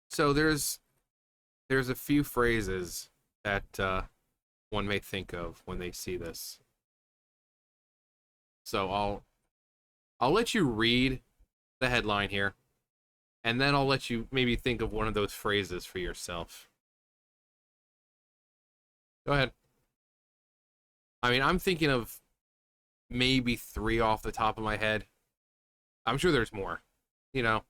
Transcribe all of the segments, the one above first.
So there's a few phrases that one may think of when they see this. So I'll let you read the headline here, and then I'll let you maybe think of one of those phrases for yourself. Go ahead. I mean, I'm thinking of maybe three off the top of my head. I'm sure there's more, you know.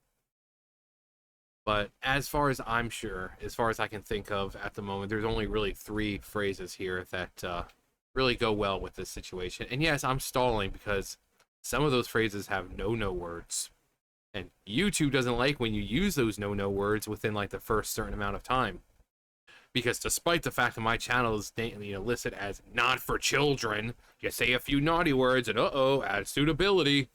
But as far as I'm sure, as far as I can think of at the moment, there's only really three phrases here that really go well with this situation. And yes, I'm stalling because some of those phrases have no words. And YouTube doesn't like when you use those no words within like the first certain amount of time. Because despite the fact that my channel is listed as not for children, you say a few naughty words and add suitability.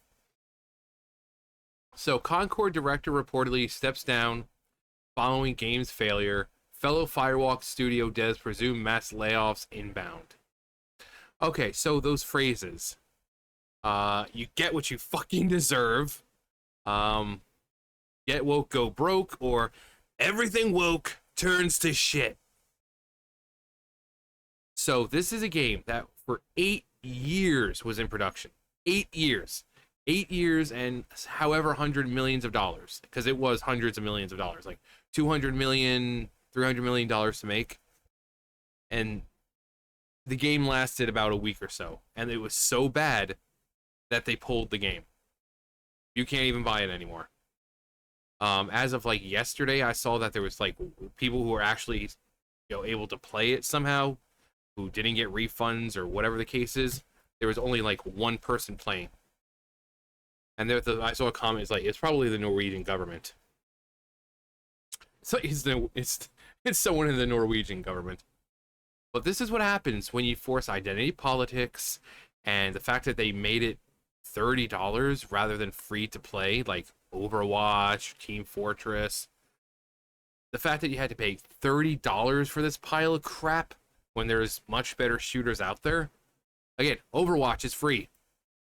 So, Concord director reportedly steps down following game's failure. Fellow Firewalk studio devs presume mass layoffs inbound. Okay, so those phrases. You get what you fucking deserve. Get woke, go broke, or everything woke turns to shit. So, this is a game that for 8 years was in production. 8 years. 8 years and however $100 million, because it was hundreds of millions of dollars, like $200 million, $300 million to make. And the game lasted about a week or so, and it was so bad that they pulled the game. You can't even buy it anymore. As of like yesterday, I saw that there was like people who were actually able to play it somehow, who didn't get refunds or whatever the case is. There was only like one person playing. And I saw a comment. It's like it's probably the Norwegian government. So it's someone in the Norwegian government. But this is what happens when you force identity politics, and the fact that they made it $30 rather than free to play, like Overwatch, Team Fortress. The fact that you had to pay $30 for this pile of crap when there's much better shooters out there. Again, Overwatch is free.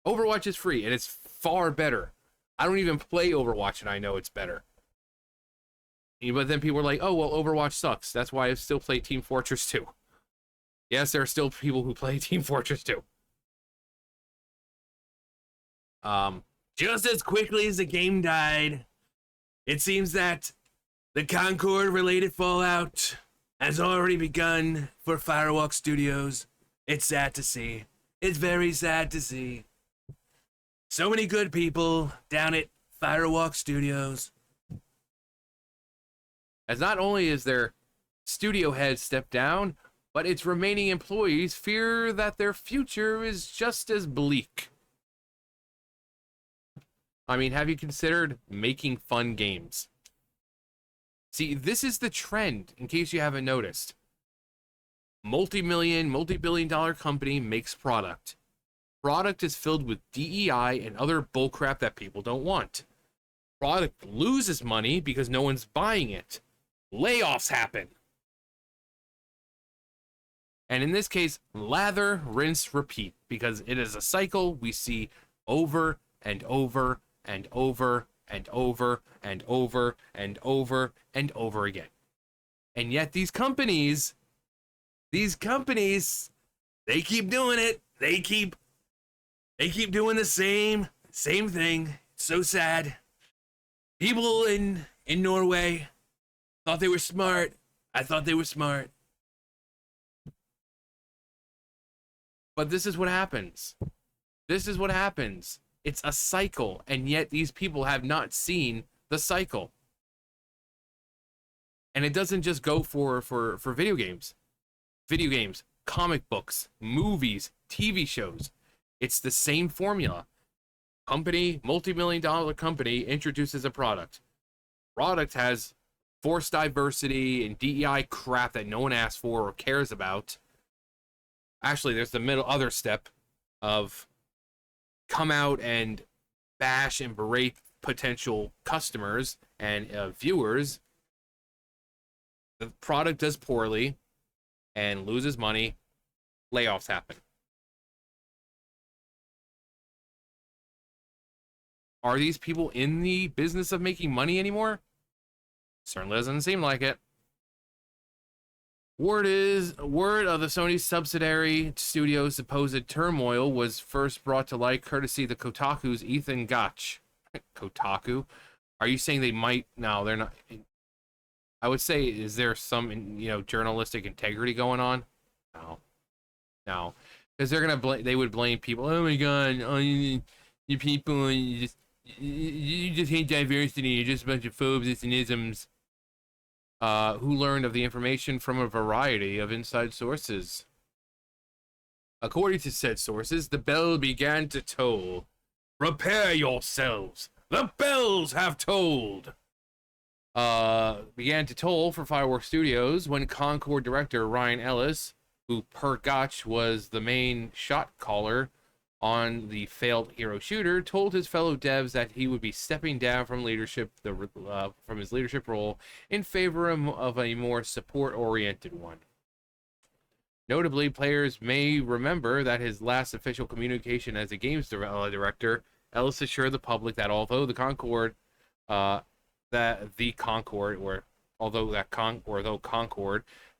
Overwatch is free, and it's far better. I don't even play Overwatch, and I know it's better. But then people are like, oh, well, Overwatch sucks. That's why I still play Team Fortress 2. Yes, there are still people who play Team Fortress 2. Just as quickly as the game died, it seems that the Concord-related fallout has already begun for Firewalk Studios. It's sad to see. It's very sad to see. So many good people down at Firewalk Studios. As not only is their studio head stepped down, but its remaining employees fear that their future is just as bleak. I mean, have you considered making fun games? See, this is the trend, in case you haven't noticed. Multi-billion-dollar company makes product. Product is filled with DEI and other bullcrap that people don't want. Product loses money because no one's buying it. Layoffs happen. And in this case, lather, rinse, repeat, because it is a cycle we see over and over and over and over and over and over and over again. And yet these companies, they keep doing it. They keep doing the same thing. It's so sad. People in Norway thought they were smart. I thought they were smart. But this is what happens. This is what happens. It's a cycle, and yet these people have not seen the cycle. And it doesn't just go for video games. Video games, comic books, movies, TV shows. It's the same formula. Company, multi-million-dollar company introduces a product. Product has forced diversity and DEI crap that no one asked for or cares about. Actually, there's the other step of come out and bash and berate potential customers and viewers. The product does poorly and loses money. Layoffs happen. Are these people in the business of making money anymore? Certainly doesn't seem like it. Word of the Sony subsidiary studio's supposed turmoil was first brought to light courtesy the Kotaku's Ethan Gach. Kotaku? Are you saying they might? No, they're not. I would say, is there some, journalistic integrity going on? No, no, because they're gonna they would blame people. Oh my God, oh, you people, you just hate diversity. You're just a bunch of phobes and isms. Who learned of the information from a variety of inside sources. According to said sources, the bell began to toll. Prepare yourselves. The bells have tolled. Began to toll for Firewalk Studios when Concord director Ryan Ellis, who per Gotch was the main shot caller on the failed hero shooter, told his fellow devs that he would be stepping down from from his leadership role in favor of a more support-oriented one. Notably, players may remember that his last official communication as a games director, Ellis assured the public that although Concord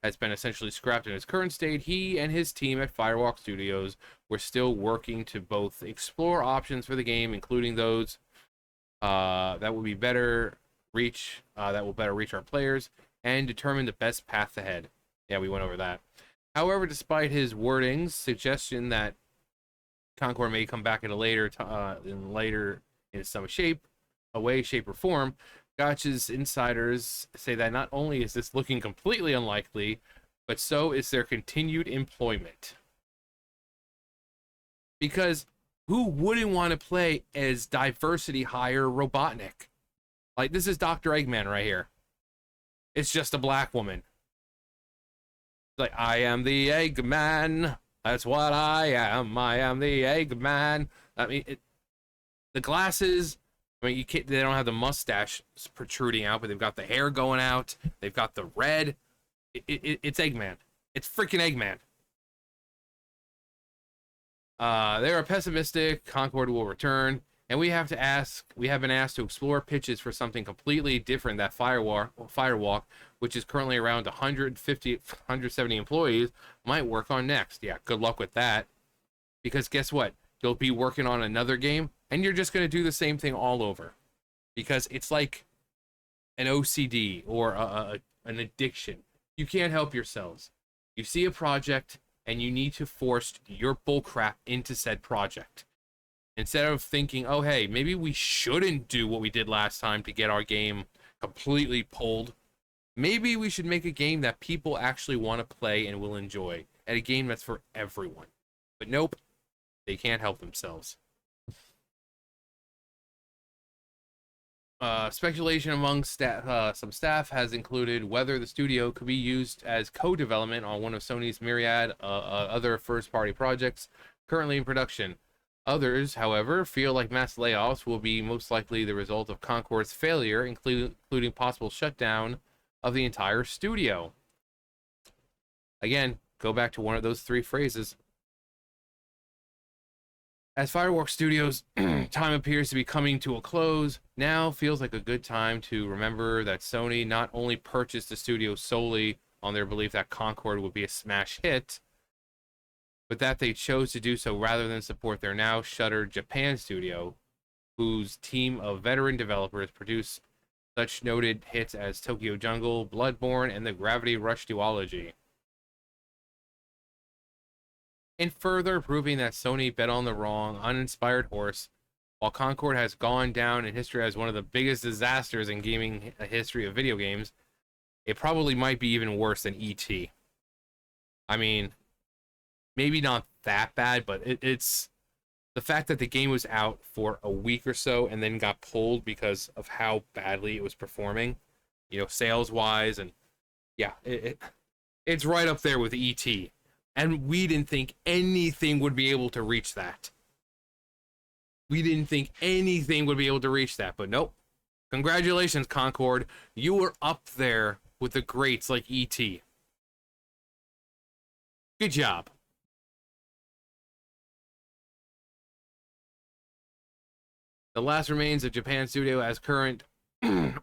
has been essentially scrapped in its current state, he and his team at Firewalk Studios were still working to both explore options for the game, including those that will better reach our players, and determine the best path ahead. Yeah, we went over that. However, despite his wording's suggestion that Concord may come back in some shape or form, Gotch's insiders say that not only is this looking completely unlikely, but so is their continued employment. Because who wouldn't want to play as diversity hire Robotnik? Like, this is Dr. Eggman right here. It's just a black woman. Like, I am the Eggman. That's what I am. I am the Eggman. I mean, the glasses. I mean, they don't have the mustache protruding out, but they've got the hair going out. They've got the red. It's Eggman. It's freaking Eggman. They are pessimistic. Concord will return, and we have been asked to explore pitches for something completely different that Firewalk, which is currently around 170 employees, might work on next. Yeah, good luck with that. Because guess what? You'll be working on another game, and you're just going to do the same thing all over. Because it's like an OCD or an addiction. You can't help yourselves. You see a project, and you need to force your bullcrap into said project. Instead of thinking, oh, hey, maybe we shouldn't do what we did last time to get our game completely pulled. Maybe we should make a game that people actually want to play and will enjoy, and a game that's for everyone. But nope, they can't help themselves. Speculation among some staff has included whether the studio could be used as co-development on one of Sony's myriad other first-party projects currently in production. Others, however, feel like mass layoffs will be most likely the result of Concord's failure, including possible shutdown of the entire studio. Again, go back to one of those three phrases. As Firewalk Studios' time appears to be coming to a close, now feels like a good time to remember that Sony not only purchased the studio solely on their belief that Concord would be a smash hit, but that they chose to do so rather than support their now shuttered Japan studio, whose team of veteran developers produce such noted hits as Tokyo Jungle, Bloodborne, and the Gravity Rush duology. And further proving that Sony bet on the wrong, uninspired horse, while Concord has gone down in history as one of the biggest disasters in gaming history of video games, it probably might be even worse than E.T. I mean, maybe not that bad, but it's the fact that the game was out for a week or so and then got pulled because of how badly it was performing, sales-wise, and yeah, it's right up there with E.T., and we didn't think anything would be able to reach that. But nope. Congratulations, Concord. You were up there with the greats like E.T. Good job. The last remains of Japan studio as current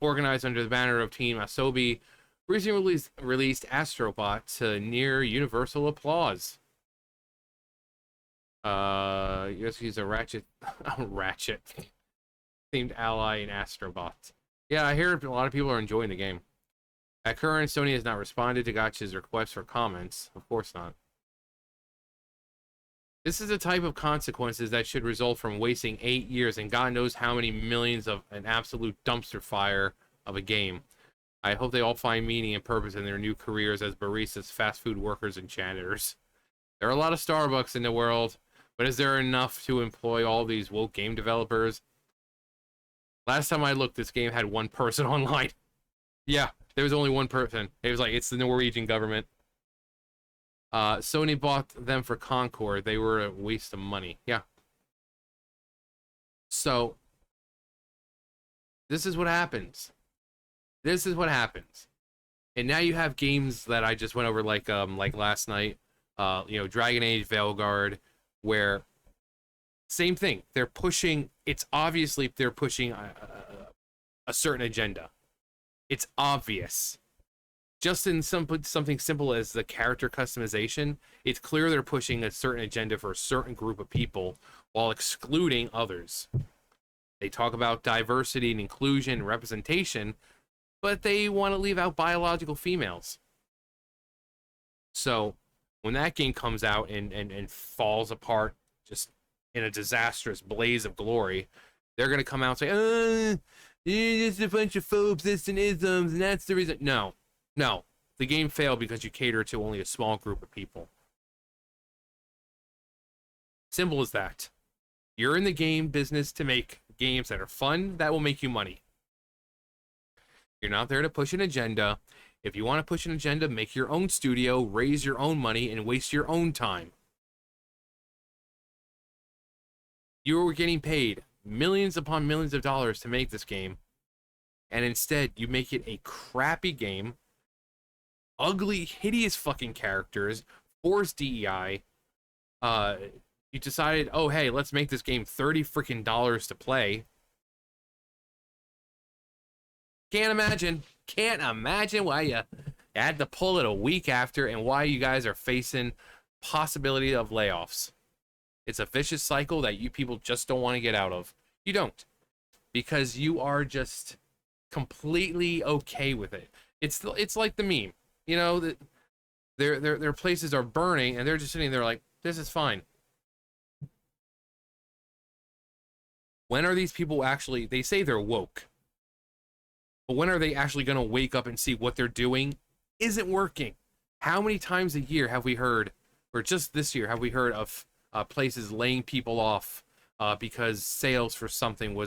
organized under the banner of Team Asobi, recently released Astrobot to near universal applause. Yes, he's a Ratchet, a Ratchet themed ally in Astrobot. Yeah, I hear a lot of people are enjoying the game. At current, Sony has not responded to Gotcha's request for comments. Of course not. This is the type of consequences that should result from wasting 8 years and God knows how many millions of an absolute dumpster fire of a game. I hope they all find meaning and purpose in their new careers as baristas, fast food workers, and janitors. There are a lot of Starbucks in the world, but is there enough to employ all these woke game developers? Last time I looked, this game had one person online. Yeah, there was only one person. It was like, it's the Norwegian government. Sony bought them for Concord. They were a waste of money. Yeah. So, this is what happens. This is what happens. And now you have games that I just went over like last night. Dragon Age Veilguard, where same thing. They're pushing. It's obviously they're pushing a certain agenda. It's obvious. Just in something simple as the character customization, it's clear they're pushing a certain agenda for a certain group of people while excluding others. They talk about diversity and inclusion and representation, but they want to leave out biological females. So when that game comes out and falls apart just in a disastrous blaze of glory, they're going to come out and say, it's a bunch of phobes, and isms, and that's the reason. No. The game failed because you cater to only a small group of people. Simple as that. You're in the game business to make games that are fun, that will make you money. You're not there to push an agenda. If you want to push an agenda, make your own studio, raise your own money, and waste your own time. You were getting paid millions upon millions of dollars to make this game, and instead you make it a crappy game, ugly, hideous fucking characters, forced DEI. You decided, oh hey, let's make this game $30 freaking to play. Can't imagine why you had to pull it a week after, and why you guys are facing possibility of layoffs. It's a vicious cycle that you people just don't want to get out of. You don't, because you are just completely okay with it. It's like the meme, that their places are burning and they're just sitting there like, this is fine. When are these people actually? They say they're woke, but when are they actually going to wake up and see what they're doing isn't working? How many times a year have we heard, or just this year have we heard of places laying people off because sales for something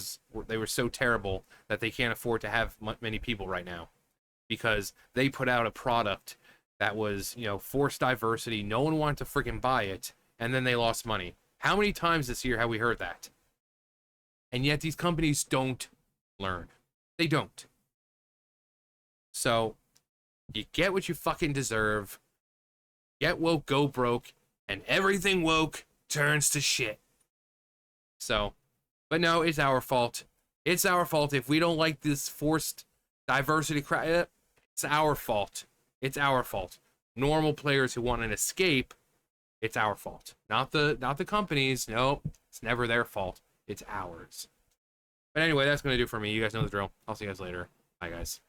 they were so terrible that they can't afford to have many people right now, because they put out a product that was, forced diversity, no one wanted to freaking buy it, and then they lost money. How many times this year have we heard that? And yet these companies don't learn. They don't. So you get what you fucking deserve. Get woke, go broke, and everything woke turns to shit. So, but no, it's our fault. It's our fault if we don't like this forced diversity crap. It's our fault. It's our fault. Normal players who want an escape, it's our fault. Not the companies. No, it's never their fault. It's ours. But anyway, that's going to do it for me. You guys know the drill. I'll see you guys later. Bye, guys.